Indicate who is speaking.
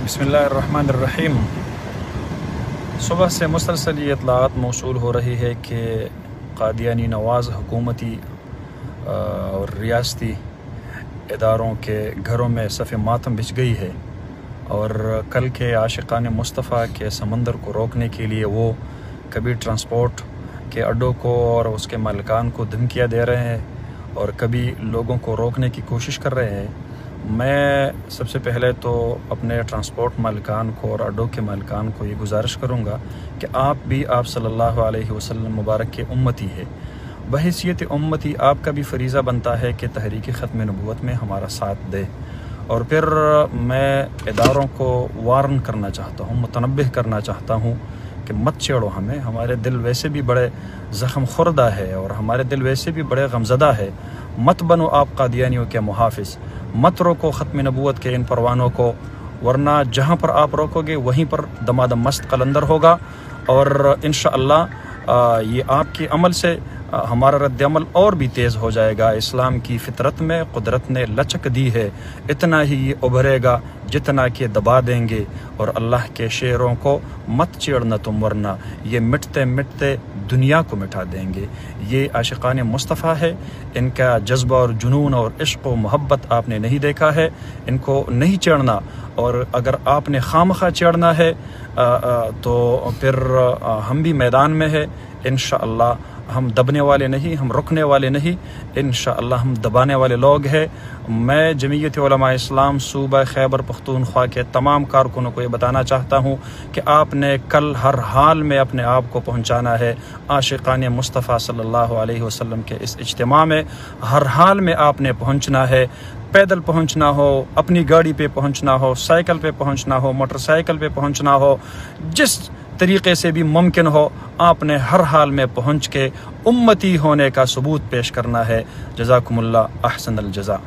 Speaker 1: बिस्मिल्लाहिर्रहमानिर्रहीम। सुबह से मुसलसल ये इत्तलात मौसूल हो रही है कि कादियानी नवाज़ हुकूमती और रियासती इदारों के घरों में सफ़े मातम बिछ गई है और कल के आशिक़ान मुस्तफ़ा के समंदर को रोकने के लिए वो कभी ट्रांसपोर्ट के अड्डों को और उसके मालिकान को धमकियाँ दे रहे हैं और कभी लोगों को रोकने की कोशिश कर रहे हैं। मैं सबसे पहले तो अपने ट्रांसपोर्ट मालिकान को और अड्डों के मालिकान को ये गुजारिश करूँगा कि आप सल्लल्लाहु अलैहि वसल्लम मुबारक के उम्मती है। बहैसियत उम्मती आपका भी फ़रीज़ा बनता है कि तहरीक ख़त्म नबूवत में हमारा साथ दे। और फिर मैं इदारों को वार्न करना चाहता हूँ, मुतनब्बिह करना चाहता हूँ कि मत छेड़ो हमें। हमारे दिल वैसे भी बड़े ज़ख्म खुर्दा है और हमारे दिल वैसे भी बड़े गमज़दा है। मत बनो आप कादियानियों के मुहाफ़िज़, मत रोको ख़त्म नबूवत के इन परवानों को, वरना जहाँ पर आप रोकोगे वहीं पर दमादम मस्त कलंदर होगा। और इंशाअल्लाह ये आपके अमल से हमारा रद्द अमल और भी तेज़ हो जाएगा। इस्लाम की फ़ितरत में कुदरत ने लचक दी है, इतना ही ये उभरेगा जितना कि दबा देंगे। और अल्लाह के शेरों को मत छेड़ना तुम, वरना ये मिटते मिटते दुनिया को मिटा देंगे। ये आशिक़ान मुस्तफ़ा है, इनका जज्बा और जुनून और इश्क़ व मोहब्बत आपने नहीं देखा है, इनको नहीं छेड़ना। और अगर आपने खामखा छेड़ना है तो फिर हम भी मैदान में है। इंशाअल्लाह हम दबने वाले नहीं, हम रुकने वाले नहीं, इंशाअल्लाह हम दबाने वाले लोग हैं। मैं जमीयत उलमा इस्लाम सूबा खैबर पख्तूनख्वा के तमाम कारकुनों को ये बताना चाहता हूँ कि आपने कल हर हाल में अपने आप को पहुँचाना है आशिक़ान मुस्तफ़ा सल्लल्लाहु अलैहि वसल्लम के इस इज्तिमा में। हर हाल में आपने पहुँचना है, पैदल पहुँचना हो, अपनी गाड़ी पे पहुँचना हो, साइकिल पे पहुँचना हो, मोटरसाइकिल पे पहुँचना हो, जिस तरीक़े से भी मुमकिन हो आपने हर हाल में पहुँच के उम्मती होने का सबूत पेश करना है। जज़ाकुमुल्लाह अहसनल जज़ा।